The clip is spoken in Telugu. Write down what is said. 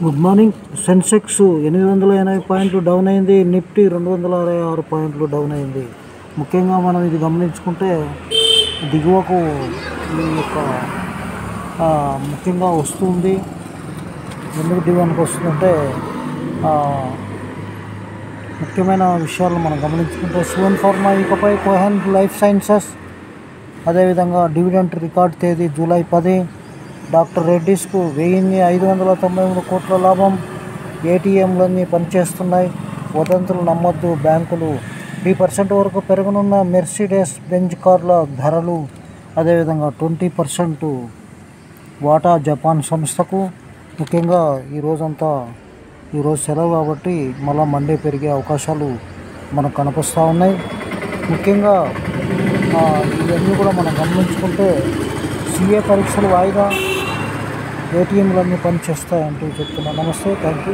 Good morning. సెన్సెక్స్ 880 పాయింట్లు డౌన్ అయింది. నిఫ్టీ 266 పాయింట్లు డౌన్ అయింది. ముఖ్యంగా మనం ఇది గమనించుకుంటే దిగువకు ఈ యొక్క ముఖ్యంగా వస్తుంది. ఎందుకు దిగువనికి వస్తుందంటే ముఖ్యమైన విషయాలు మనం గమనించుకుంటే సువెన్ ఫార్మా ఇకపై కోహెన్ లైఫ్ సైన్సెస్, అదేవిధంగా డివిడెంట్ రికార్డ్ తేదీ జూలై 10, డాక్టర్ రెడ్డీస్కు 1593 కోట్ల లాభం, ఏటీఎంలన్నీ పనిచేస్తున్నాయి, వదంతులు నమ్మొద్దు, బ్యాంకులు 3% వరకు పెరగనున్న మెర్సిడెస్ బెంజ్ కార్ల ధరలు, అదేవిధంగా 20% వాటా జపాన్ సంస్థకు. ముఖ్యంగా ఈరోజు సెలవు కాబట్టి మళ్ళీ మండే పెరిగే అవకాశాలు మనకు కనిపిస్తూ ఉన్నాయి. ముఖ్యంగా ఇవన్నీ కూడా మనం గమనించుకుంటే సీఏ పరీక్షలు వాయిదా, ఏటీఎంలన్నీ పనిచేస్తాయంటూ చెప్తున్నాను. నమస్తే, థ్యాంక్ యూ.